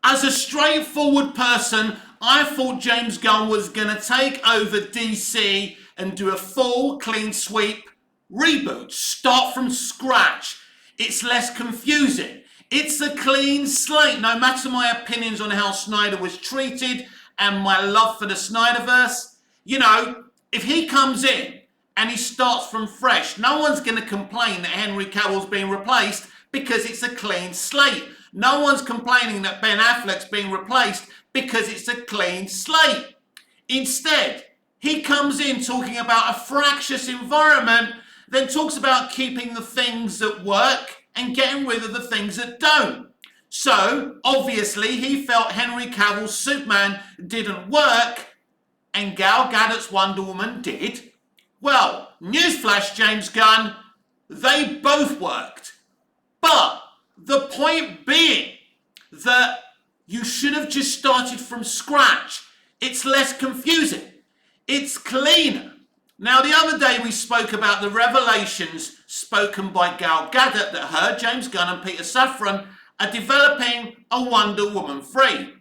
As a straightforward person, I thought James Gunn was going to take over DC and do a full clean sweep reboot. Start from scratch. It's less confusing. It's a clean slate. No matter my opinions on how Snyder was treated and my love for the Snyderverse, you know, if he comes in and he starts from fresh, no one's going to complain that Henry Cavill's being replaced because it's a clean slate. No one's complaining that Ben Affleck's being replaced because it's a clean slate. Instead, he comes in talking about a fractious environment, then talks about keeping the things that work and getting rid of the things that don't. So, obviously, he felt Henry Cavill's Superman didn't work and Gal Gadot's Wonder Woman did. Well, newsflash, James Gunn, they both worked. But the point being that you should have just started from scratch. It's less confusing. It's cleaner. Now, the other day we spoke about the revelations spoken by Gal Gadot that her, James Gunn and Peter Safran are developing a Wonder Woman 3.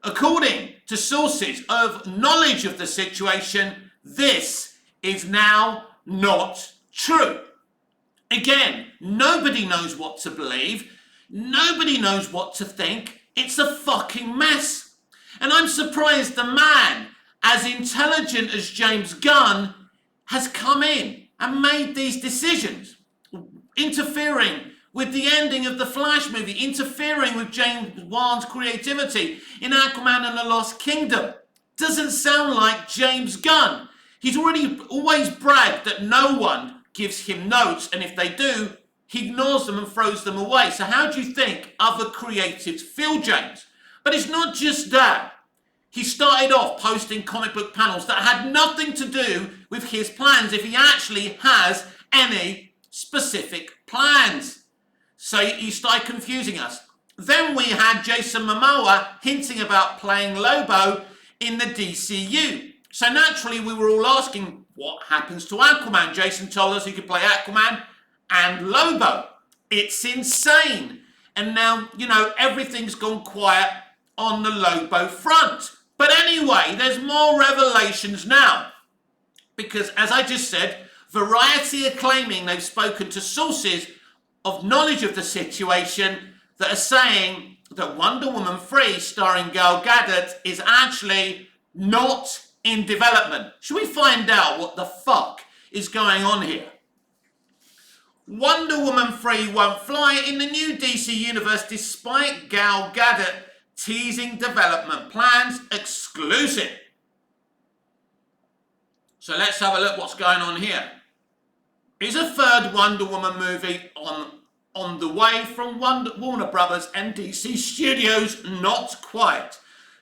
According to sources of knowledge of the situation, this is now not true. Again, nobody knows what to believe. Nobody knows what to think. It's a fucking mess. And I'm surprised the man as intelligent as James Gunn has come in and made these decisions, interfering with the ending of the Flash movie, interfering with James Wan's creativity in Aquaman and the Lost Kingdom. Doesn't sound like James Gunn. He's always bragged that no one gives him notes, and if they do, he ignores them and throws them away. So how do you think other creatives feel, James? But it's not just that. He started off posting comic book panels that had nothing to do with his plans, if he actually has any specific plans. So he started confusing us. Then we had Jason Momoa hinting about playing Lobo in the DCU. So naturally we were all asking, what happens to Aquaman? Jason told us he could play Aquaman and Lobo. It's insane. And now, you know, everything's gone quiet on the Lobo front. But anyway, there's more revelations now. Because as I just said, Variety are claiming they've spoken to sources of knowledge of the situation that are saying that Wonder Woman 3 starring Gal Gadot is actually not in development. Should we find out what the fuck is going on here? Wonder Woman 3 won't fly in the new DC universe despite Gal Gadot teasing development plans exclusive. So let's have a look what's going on here. Is a third Wonder Woman movie on the way from Warner Brothers and DC Studios? Not quite.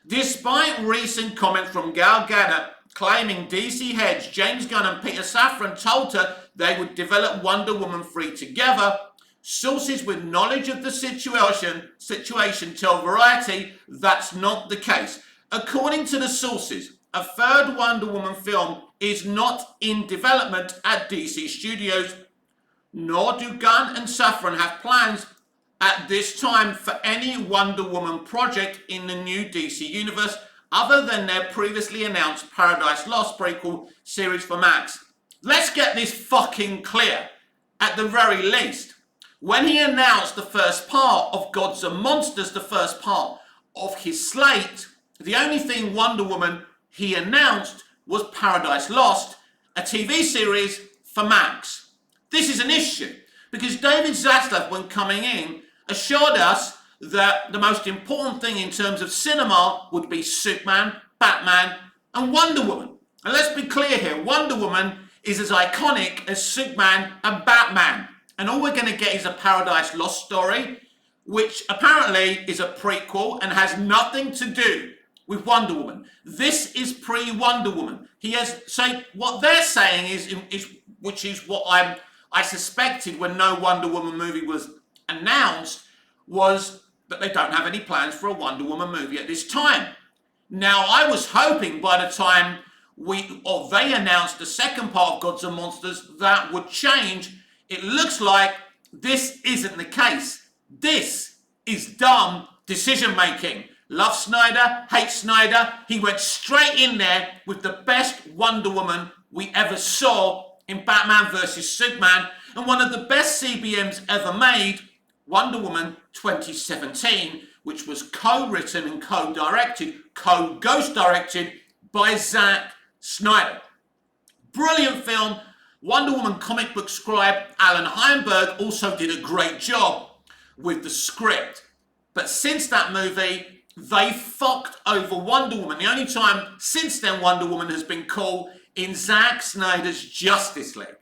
Despite recent comments from Gal Gadot claiming DC heads James Gunn and Peter Safran told her they would develop Wonder Woman 3 together, sources with knowledge of the situation tell Variety that's not the case. According to the sources, a third Wonder Woman film is not in development at DC Studios, nor do Gunn and Safran have plans at this time for any Wonder Woman project in the new DC universe other than their previously announced Paradise Lost prequel series for Max. Let's get this fucking clear. At the very least, when he announced the first part of Gods and Monsters, the first part of his slate, the only thing Wonder Woman he announced was Paradise Lost, a TV series for Max. This is an issue because David Zaslav, when coming in, assured us that the most important thing in terms of cinema would be Superman, Batman, and Wonder Woman. And let's be clear here, Wonder Woman is as iconic as Superman and Batman. And all we're going to get is a Paradise Lost story, which apparently is a prequel and has nothing to do with Wonder Woman. This is pre-Wonder Woman. So what they're saying is which is what I suspected when no Wonder Woman movie was announced, was that they don't have any plans for a Wonder Woman movie at this time. Now, I was hoping by the time they announced the second part of Gods and Monsters, that would change. It looks like this isn't the case. This is dumb decision making. Love Snyder, hate Snyder. He went straight in there with the best Wonder Woman we ever saw in Batman vs. Superman, and one of the best CBMs ever made, Wonder Woman 2017, which was co-written and co-directed, co-ghost directed by Zack Snyder. Brilliant film. Wonder Woman comic book scribe Alan Heinberg also did a great job with the script. But since that movie, they fucked over Wonder Woman. The only time since then Wonder Woman has been cool in Zack Snyder's Justice League.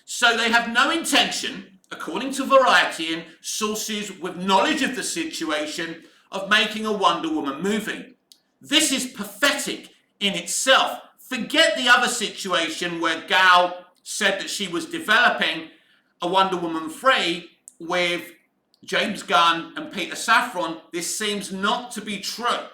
So they have no intention, according to Variety and sources with knowledge of the situation, of making a Wonder Woman movie. This is pathetic in itself. Forget the other situation where Gal said that she was developing a Wonder Woman 3 with James Gunn and Peter Safran. This seems not to be true.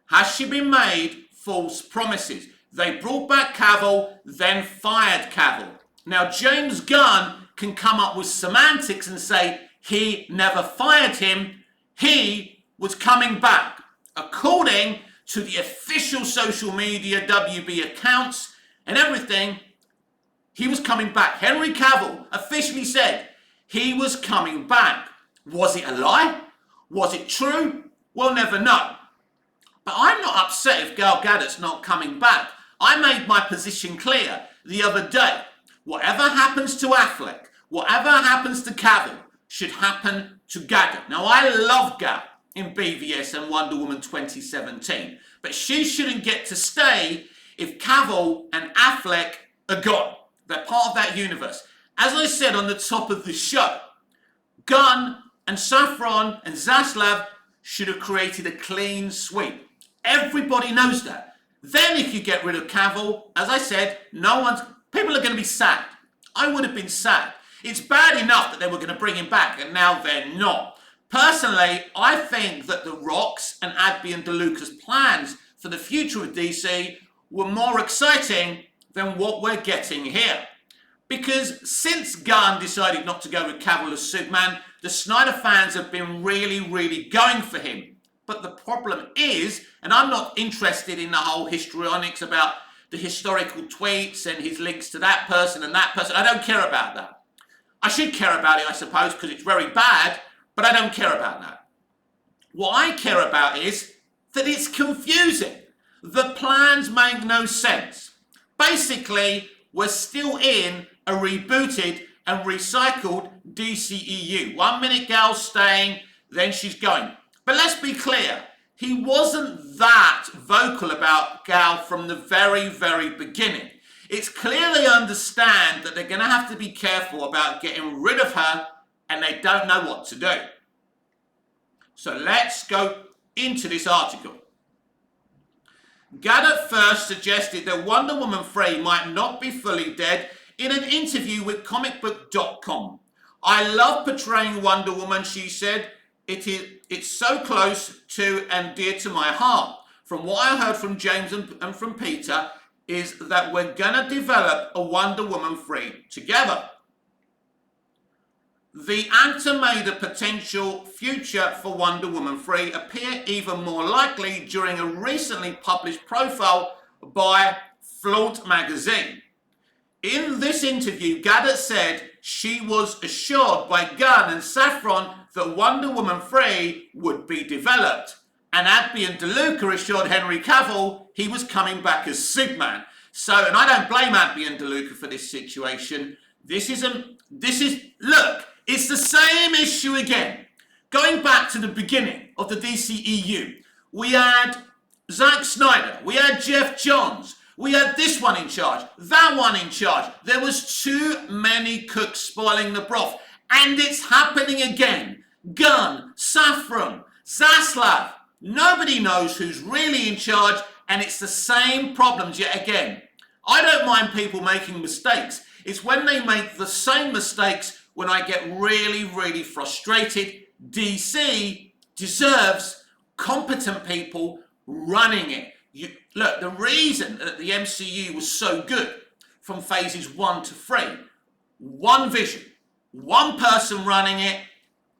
Has she been made false promises? They brought back Cavill, then fired Cavill. Now James Gunn can come up with semantics and say he never fired him, he was coming back. According to the official social media WB accounts and everything, he was coming back. Henry Cavill officially said he was coming back. Was it a lie? Was it true? We'll never know. But I'm not upset if Gal Gadot's not coming back. I made my position clear the other day. Whatever happens to Affleck, whatever happens to Cavill, should happen to Gadot. Now, I love Gal in BVS and Wonder Woman 2017, but she shouldn't get to stay if Cavill and Affleck are gone. They're part of that universe. As I said on the top of the show, Gunn and Safran and Zaslav should have created a clean sweep. Everybody knows that. Then if you get rid of Cavill, as I said, people are going to be sad. I would have been sad. It's bad enough that they were going to bring him back, and now they're not. Personally, I think that The Rock's and Adby and DeLuca's plans for the future of DC were more exciting than what we're getting here. Because since Gunn decided not to go with Cavill as Superman, the Snyder fans have been really going for him. But the problem is, and I'm not interested in the whole histrionics about the historical tweets and his links to that person and that person. I don't care about that. I should care about it, I suppose, because it's very bad, but I don't care about that. What I care about is that it's confusing. The plans make no sense. Basically, we're still in a rebooted and recycled DCEU. 1 minute Gal's staying, then she's going. But let's be clear, he wasn't that vocal about Gal from the very beginning. It's clear they understand that they're going to have to be careful about getting rid of her, and they don't know what to do. So let's go into this article. Gadot first suggested that Wonder Woman 3 might not be fully dead in an interview with comicbook.com. I love portraying Wonder Woman, she said. It's so close to and dear to my heart. From what I heard from James and from Peter is that we're gonna develop a Wonder Woman 3 together. The actor made a potential future for Wonder Woman 3 appear even more likely during a recently published profile by Flaunt magazine. In this interview, Gadot said she was assured by Gunn and Safran that Wonder Woman 3 would be developed, and Adby and DeLuca assured Henry Cavill he was coming back as Superman. So, and I don't blame Adby and DeLuca for this situation. Look, it's the same issue again. Going back to the beginning of the DCEU, we had Zack Snyder, we had Jeff Johns, we had this one in charge, that one in charge. There was too many cooks spoiling the broth. And it's happening again. Gunn, Safran, Zaslav. Nobody knows who's really in charge, and it's the same problems yet again. I don't mind people making mistakes. It's when they make the same mistakes when I get really frustrated. DC deserves competent people running it. Look, the reason that the MCU was so good from phases 1 to 3, one vision, one person running it,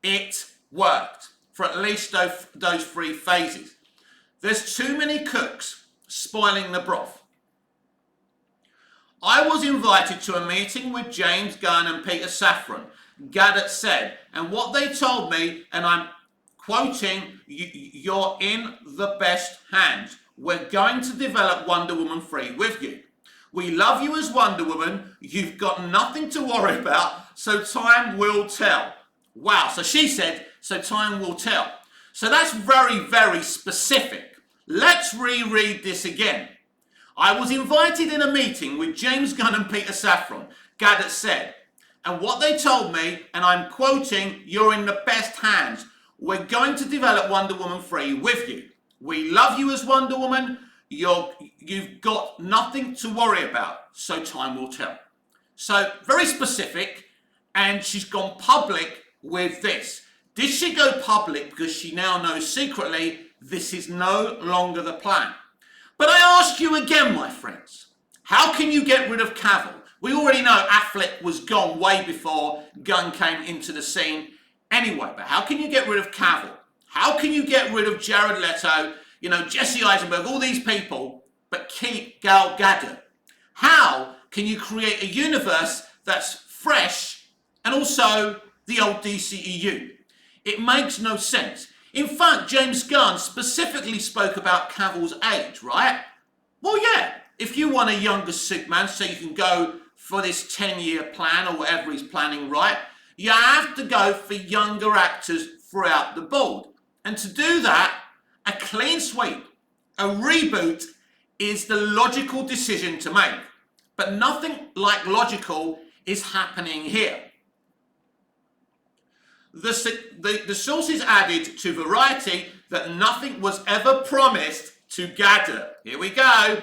it worked for at least those 3 phases. There's too many cooks spoiling the broth. I was invited to a meeting with James Gunn and Peter Safran, Gadot said, and what they told me, and I'm quoting, "You're in the best hands. We're going to develop Wonder Woman 3 with you. We love you as Wonder Woman. You've got nothing to worry about, so time will tell." Wow, so she said, so time will tell. So that's very, very specific. Let's reread this again. I was invited in a meeting with James Gunn and Peter Safran, Gadot said, and what they told me, and I'm quoting, "You're in the best hands. We're going to develop Wonder Woman 3 with you. We love you as Wonder Woman. You've got nothing to worry about, so time will tell." So very specific, and she's gone public with this. Did she go public because she now knows secretly this is no longer the plan? But I ask you again, my friends, how can you get rid of Cavill? We already know Affleck was gone way before Gunn came into the scene anyway, but how can you get rid of Cavill? How can you get rid of Jared Leto, Jesse Eisenberg, all these people, but keep Gal Gadot? How can you create a universe that's fresh and also the old DCEU? It makes no sense. In fact, James Gunn specifically spoke about Cavill's age, right? Well, yeah, if you want a younger Superman so you can go for this 10-year plan or whatever he's planning, right, you have to go for younger actors throughout the board. And to do that, a clean sweep, a reboot, is the logical decision to make. But nothing like logical is happening here. The sources added to Variety that nothing was ever promised to Gadot. Here we go.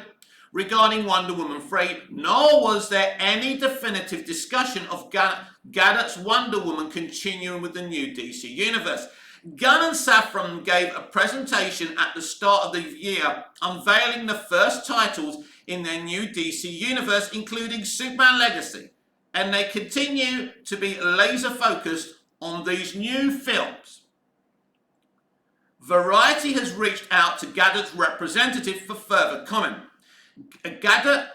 Regarding Wonder Woman 3, nor was there any definitive discussion of Gadot's Wonder Woman continuing with the new DC universe. Gunn and Safran gave a presentation at the start of the year unveiling the first titles in their new DC universe, including Superman Legacy, and they continue to be laser focused on these new films. Variety has reached out to Gadot's representative for further comment. Gadot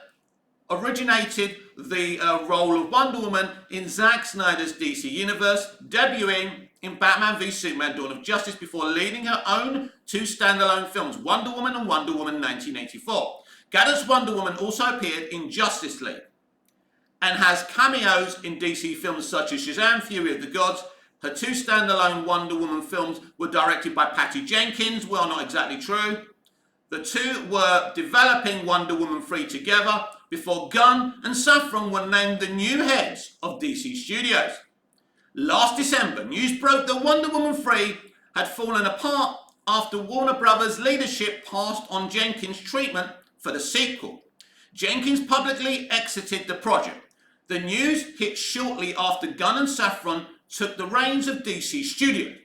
originated the role of Wonder Woman in Zack Snyder's DC Universe, debuting in Batman v Superman Dawn of Justice before leading her own two standalone films, Wonder Woman and Wonder Woman 1984. Gadot's Wonder Woman also appeared in Justice League and has cameos in DC films such as Shazam! Fury of the Gods. Her two standalone Wonder Woman films were directed by Patty Jenkins. Well, not exactly true. The two were developing Wonder Woman 3 together before Gunn and Safran were named the new heads of DC Studios. Last December, news broke that Wonder Woman 3 had fallen apart after Warner Brothers leadership passed on Jenkins' treatment for the sequel. Jenkins publicly exited the project. The news hit shortly after Gunn and Safran took the reins of DC Studios,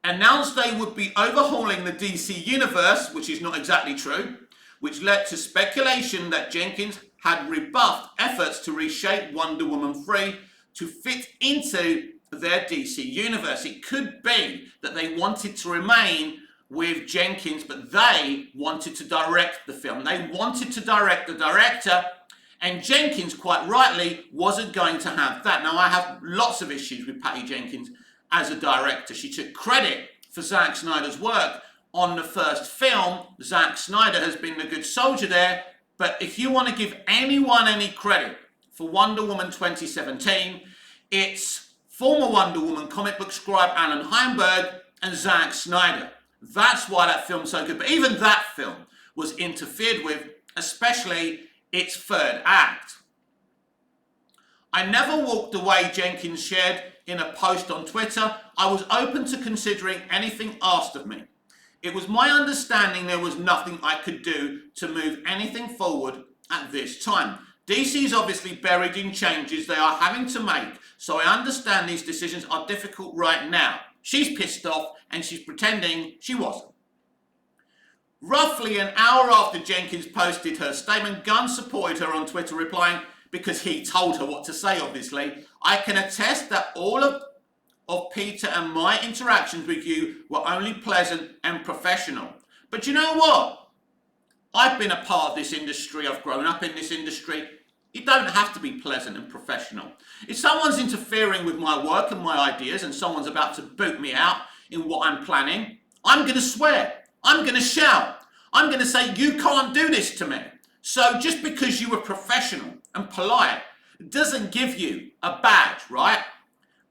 announced they would be overhauling the DC universe, which is not exactly true, which led to speculation that Jenkins had rebuffed efforts to reshape Wonder Woman 3 to fit into their DC universe. It could be that they wanted to remain with Jenkins, but they wanted to direct the film. They wanted to direct the director, and Jenkins, quite rightly, wasn't going to have that. Now, I have lots of issues with Patty Jenkins as a director. She took credit for Zack Snyder's work on the first film. Zack Snyder has been the good soldier there. But if you want to give anyone any credit for Wonder Woman 2017, it's former Wonder Woman comic book scribe Alan Heinberg and Zack Snyder. That's why that film's so good. But even that film was interfered with, especially its third act. I never walked away, Jenkins shared in a post on Twitter. I was open to considering anything asked of me. It was my understanding there was nothing I could do to move anything forward at this time. DC is obviously buried in changes they are having to make, so I understand these decisions are difficult right now. She's pissed off and she's pretending she wasn't. Roughly an hour after Jenkins posted her statement, Gunn supported her on Twitter, replying, because he told her what to say, obviously, "I can attest that all of Peter and my interactions with you were only pleasant and professional. But you know what? I've been a part of this industry. I've grown up in this industry. You don't have to be pleasant and professional. If someone's interfering with my work and my ideas and someone's about to boot me out in what I'm planning, I'm going to swear. I'm going to shout. I'm going to say, you can't do this to me. So just because you were professional and polite doesn't give you a badge, right?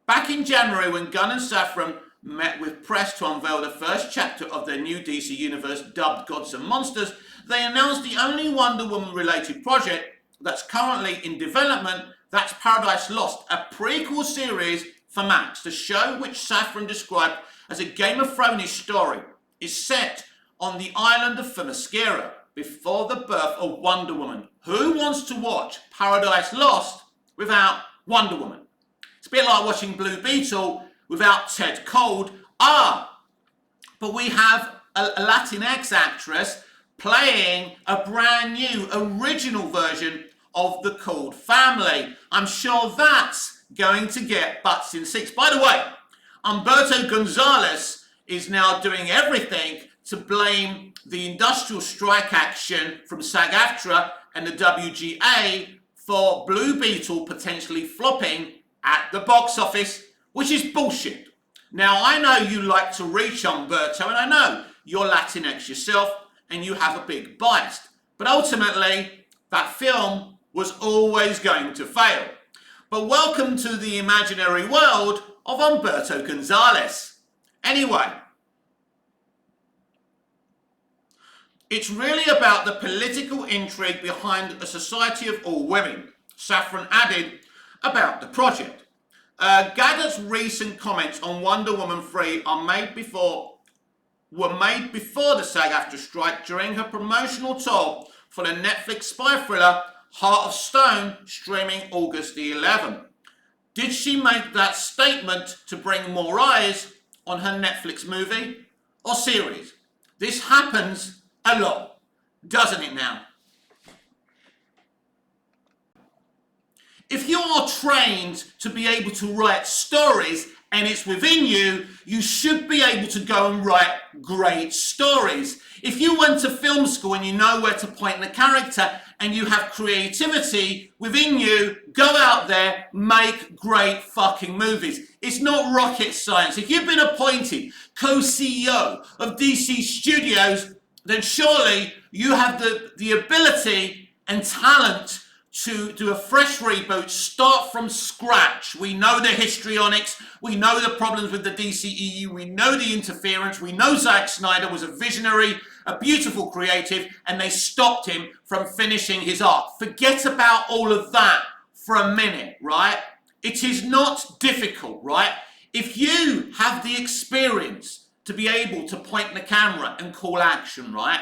Back in January, when Gunn and Safran met with press to unveil the first chapter of their new DC universe dubbed Gods and Monsters, they announced the only Wonder Woman related project that's currently in development. That's Paradise Lost, a prequel series for Max. The show, which Safran described as a Game of Thrones story, is set on the island of Themyscira before the birth of Wonder Woman. Who wants to watch Paradise Lost without Wonder Woman? It's a bit like watching Blue Beetle without Ted Cold. But we have a Latinx actress playing a brand new original version of the Cold family. I'm sure that's going to get butts in seats. By the way, Humberto Gonzalez is now doing everything to blame the industrial strike action from SAG-AFTRA and the WGA for Blue Beetle potentially flopping at the box office, which is bullshit. Now, I know you like to reach Humberto, and I know you're Latinx yourself, and you have a big bias. But ultimately, that film was always going to fail. But welcome to the imaginary world of Humberto Gonzalez. Anyway, it's really about the political intrigue behind A Society of All Women, Safran added about the project. Gadot's recent comments on Wonder Woman 3 were made before the SAG-AFTRA strike during her promotional tour for the Netflix spy thriller Heart of Stone, streaming August the 11th. Did she make that statement to bring more eyes on her Netflix movie or series? This happens a lot, doesn't it now? If you are trained to be able to write stories and it's within you, you should be able to go and write great stories. If you went to film school and you know where to point the character and you have creativity within you, go out there, make great fucking movies. It's not rocket science. If you've been appointed co-CEO of DC Studios, then surely you have the ability and talent to do a fresh reboot, start from scratch. We know the histrionics, we know the problems with the DCEU, we know the interference, we know Zack Snyder was a visionary, a beautiful creative, and they stopped him from finishing his art. Forget about all of that for a minute, right? It is not difficult, right? If you have the experience to be able to point the camera and call action, right?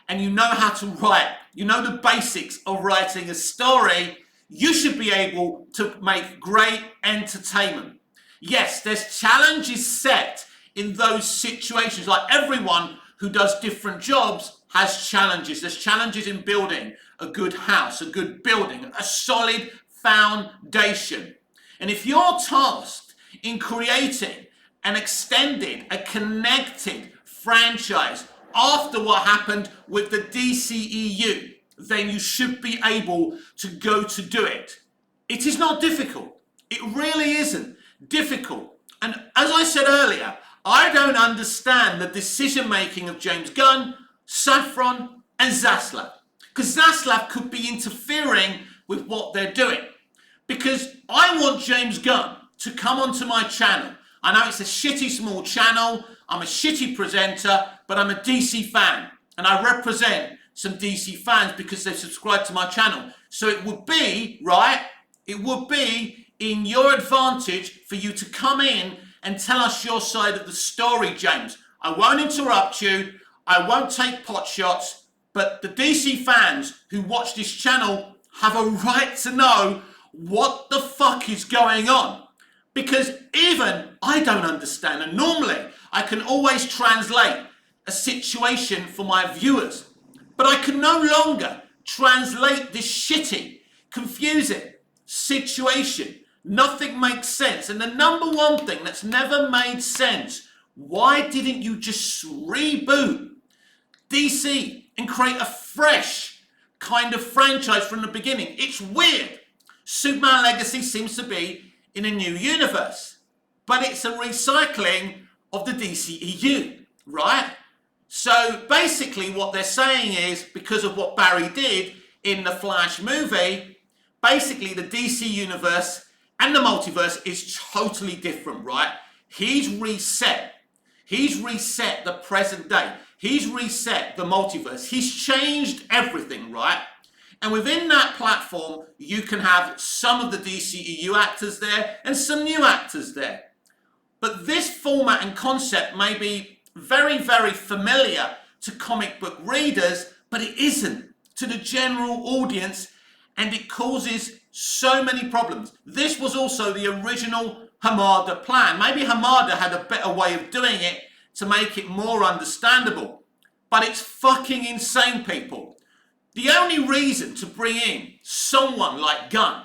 And you know how to write, you know the basics of writing a story, you should be able to make great entertainment. Yes, there's challenges set in those situations. Like everyone who does different jobs has challenges. There's challenges in building a good house, a good building, a solid foundation. And if you're tasked in creating an extended, a connected franchise after what happened with the DCEU, then you should be able to go to do it. It is not difficult. It really isn't difficult. And as I said earlier, I don't understand the decision-making of James Gunn, Safran, and Zaslav. Because Zaslav could be interfering with what they're doing. Because I want James Gunn to come onto my channel. I know it's a shitty small channel, I'm a shitty presenter, but I'm a DC fan. And I represent some DC fans because they've subscribed to my channel. So it would be, right, it would be in your advantage for you to come in and tell us your side of the story, James. I won't interrupt you, I won't take pot shots, but the DC fans who watch this channel have a right to know what the fuck is going on. Because even I don't understand, and normally I can always translate a situation for my viewers, but I can no longer translate this shitty, confusing situation. Nothing makes sense. And the number one thing that's never made sense, why didn't you just reboot DC and create a fresh kind of franchise from the beginning. It's weird. Superman Legacy seems to be in a new universe, but it's a recycling of the DCEU, right? So basically what they're saying is, because of what Barry did in the Flash movie, basically the DC universe and the multiverse is totally different, right? He's reset the present day. He's reset the multiverse. He's changed everything, right? And within that platform, you can have some of the DCEU actors there and some new actors there. But this format and concept may be very, very familiar to comic book readers, but it isn't to the general audience, and it causes so many problems. This was also the original Hamada plan. Maybe Hamada had a better way of doing it to make it more understandable, but it's fucking insane, people. The only reason to bring in someone like Gunn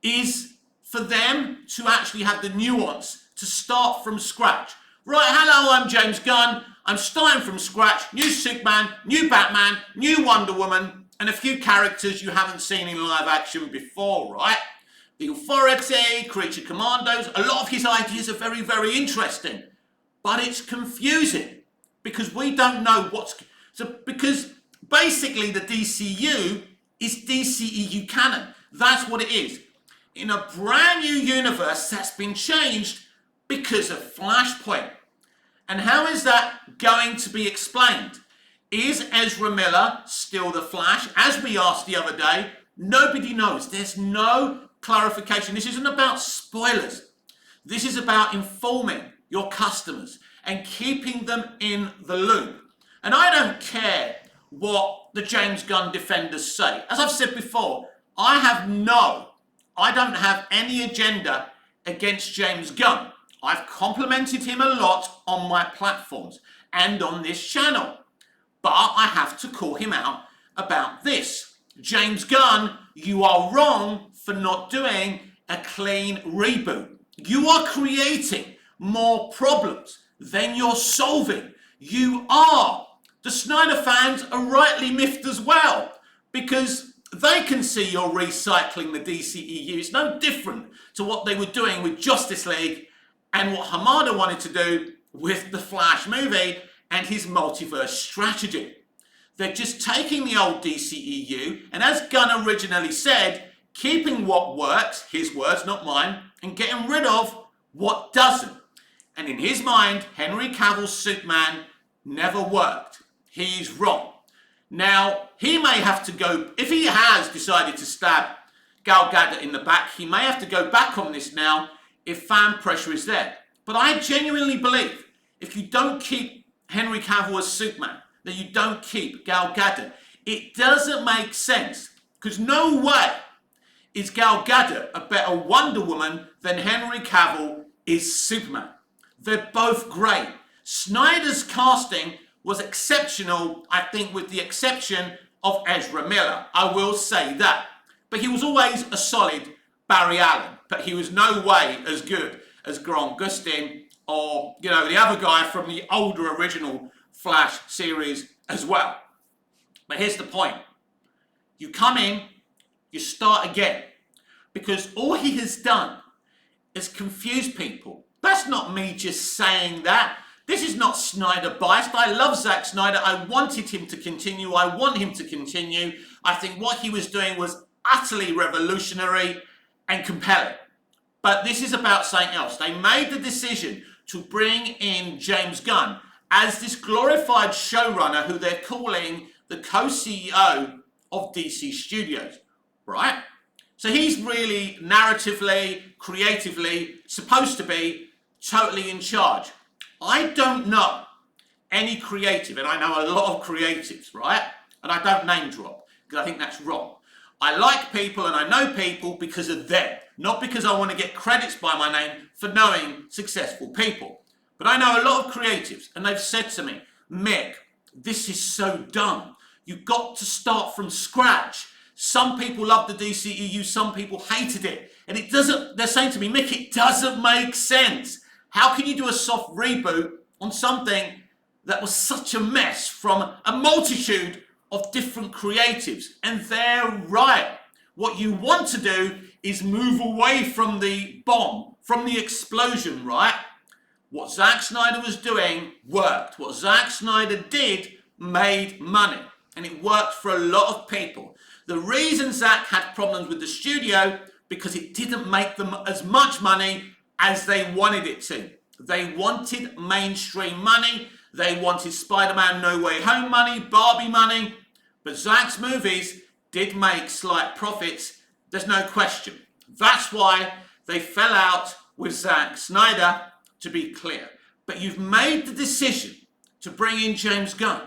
is for them to actually have the nuance to start from scratch. Right, hello, I'm James Gunn. I'm starting from scratch. New Superman, new Batman, new Wonder Woman, and a few characters you haven't seen in live action before, right? The Authority, Creature Commandos, a lot of his ideas are very, very interesting. But it's confusing because we don't know because basically the DCU is DCEU canon. That's what it is. In a brand new universe that's been changed because of Flashpoint. And how is that going to be explained? Is Ezra Miller still the Flash? As we asked the other day, nobody knows. There's no clarification. This isn't about spoilers. This is about informing your customers and keeping them in the loop. And I don't care what the James Gunn defenders say. As I've said before, I don't have any agenda against James Gunn. I've complimented him a lot on my platforms and on this channel. But I have to call him out about this. James Gunn, you are wrong for not doing a clean reboot. You are creating more problems than you're solving. You are. The Snyder fans are rightly miffed as well, because they can see you're recycling the DCEU. It's no different to what they were doing with Justice League and what Hamada wanted to do with the Flash movie and his multiverse strategy. They're just taking the old DCEU and, as Gunn originally said, keeping what works, his words, not mine, and getting rid of what doesn't. And in his mind, Henry Cavill's Superman never worked. He's wrong. Now, he may have to go, if he has decided to stab Gal Gadot in the back, he may have to go back on this now if fan pressure is there. But I genuinely believe if you don't keep Henry Cavill as Superman, that you don't keep Gal Gadot, it doesn't make sense. Because no way is Gal Gadot a better Wonder Woman than Henry Cavill is Superman. They're both great. Snyder's casting was exceptional, I think, with the exception of Ezra Miller. I will say that. But he was always a solid Barry Allen. But he was no way as good as Grant Gustin or, the other guy from the older original Flash series as well. But here's the point. You come in, you start again. Because all he has done is confuse people. That's not me just saying that. This is not Snyder biased. I love Zack Snyder. I wanted him to continue. I want him to continue. I think what he was doing was utterly revolutionary and compelling. But this is about something else. They made the decision to bring in James Gunn as this glorified showrunner who they're calling the co-CEO of DC Studios, right? So he's really narratively, creatively supposed to be totally in charge. I don't know any creative, and I know a lot of creatives, right? And I don't name drop, because I think that's wrong. I like people and I know people because of them, not because I want to get credits by my name for knowing successful people. But I know a lot of creatives, and they've said to me, Mick, this is so dumb. You've got to start from scratch. Some people loved the DCEU, some people hated it. And they're saying to me, Mick, it doesn't make sense. How can you do a soft reboot on something that was such a mess from a multitude of different creatives. And they're right. What you want to do is move away from the bomb, from the explosion, right? What Zack Snyder was doing worked. What Zack Snyder did made money. And it worked for a lot of people. The reason Zack had problems with the studio, because it didn't make them as much money as they wanted it to. They wanted mainstream money. They wanted Spider-Man No Way Home money, Barbie money. But Zack's movies did make slight profits. There's no question. That's why they fell out with Zack Snyder, to be clear. But you've made the decision to bring in James Gunn.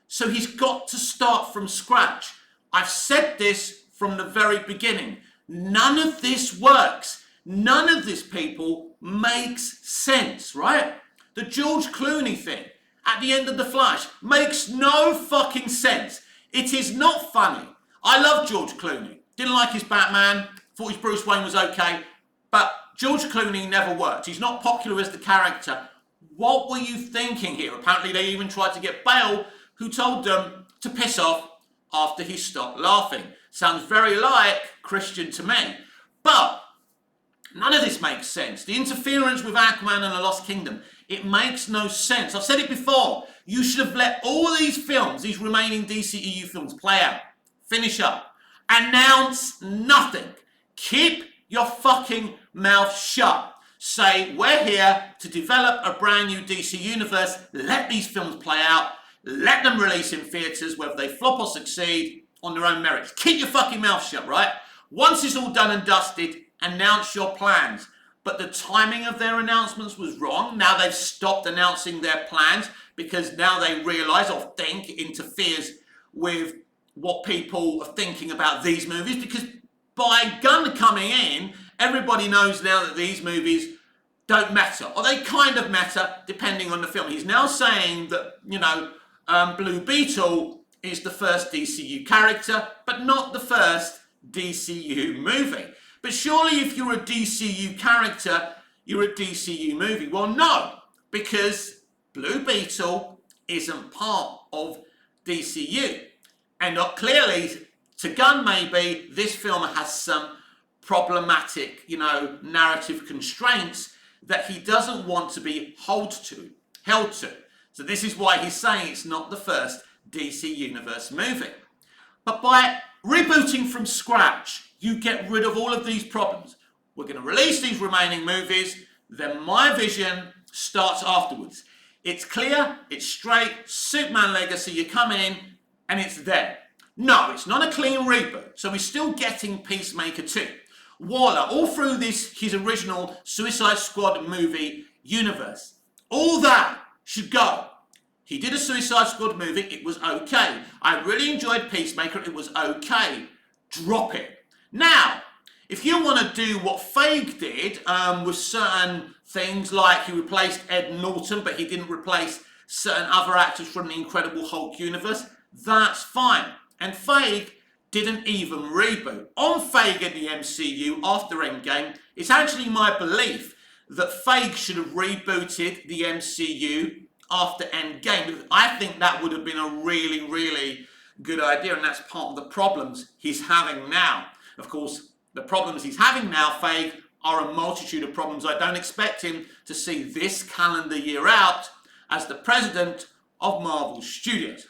So he's got to start from scratch. I've said this from the very beginning. None of this works. None of this, people, makes sense, right? The George Clooney thing at the end of The Flash makes no fucking sense. It is not funny. I love George Clooney. Didn't like his Batman. Thought his Bruce Wayne was okay. But George Clooney never worked. He's not popular as the character. What were you thinking here? Apparently they even tried to get Bale, who told them to piss off after he stopped laughing. Sounds very like Christian to me. But none of this makes sense. The interference with Aquaman and the Lost Kingdom, it makes no sense. I've said it before. You should have let all these films, these remaining DCEU films, play out. Finish up. Announce nothing. Keep your fucking mouth shut. Say, we're here to develop a brand new DC universe. Let these films play out. Let them release in theatres, whether they flop or succeed, on their own merits. Keep your fucking mouth shut, right? Once it's all done and dusted, announce your plans. But the timing of their announcements was wrong. Now they've stopped announcing their plans because now they realise or think it interferes with what people are thinking about these movies. Because by Gunn coming in, everybody knows now that these movies don't matter. Or they kind of matter depending on the film. He's now saying that, Blue Beetle is the first DCU character, but not the first DCU movie. But surely if you're a DCU character, you're a DCU movie. Well, no, because Blue Beetle isn't part of DCU. And clearly, to Gunn maybe, this film has some problematic, narrative constraints that he doesn't want to be held to. So this is why he's saying it's not the first DC Universe movie. But by rebooting from scratch, you get rid of all of these problems. We're going to release these remaining movies, then my vision starts afterwards. It's clear, it's straight, Superman Legacy, you come in, and it's there. No, it's not a clean reboot, so we're still getting Peacemaker 2. Waller, all through his original Suicide Squad movie universe. All that should go. He did a Suicide Squad movie, it was okay. I really enjoyed Peacemaker, it was okay. Drop it. Now, if you want to do what Feige did with certain things, like he replaced Ed Norton, but he didn't replace certain other actors from the Incredible Hulk universe, that's fine. And Feige didn't even reboot. On Feige in the MCU after Endgame, it's actually my belief that Feige should have rebooted the MCU after Endgame. I think that would have been a really, really good idea, and that's part of the problems he's having now. Of course, the problems he's having now, Feige, are a multitude of problems. I don't expect him to see this calendar year out as the president of Marvel Studios.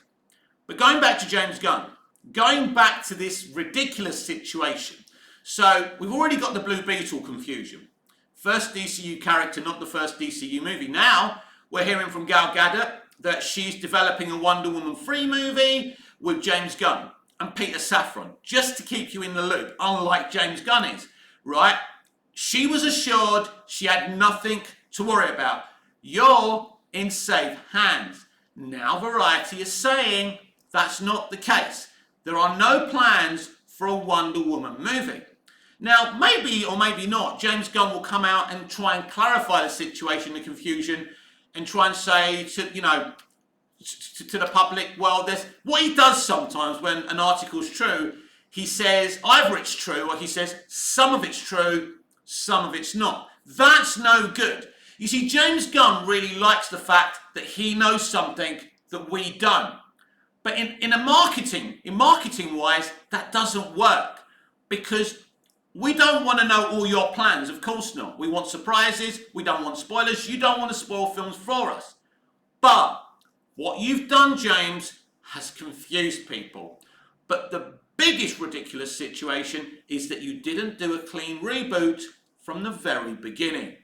But going back to James Gunn, going back to this ridiculous situation. So we've already got the Blue Beetle confusion. First DCU character, not the first DCU movie. Now we're hearing from Gal Gadot that she's developing a Wonder Woman 3 movie with James Gunn and Peter Safran, just to keep you in the loop, unlike James Gunn is, right? She was assured she had nothing to worry about. You're in safe hands. Now Variety is saying that's not the case. There are no plans for a Wonder Woman movie. Now, maybe or maybe not, James Gunn will come out and try and clarify the situation, the confusion, and try and say to the public, well, there's what he does sometimes when an article's true. He says either it's true or he says some of it's true, some of it's not. That's no good. You see, James Gunn really likes the fact that he knows something that we don't. But in marketing wise, that doesn't work, because we don't want to know all your plans. Of course not. We want surprises. We don't want spoilers. You don't want to spoil films for us. But what you've done, James, has confused people. But the biggest ridiculous situation is that you didn't do a clean reboot from the very beginning.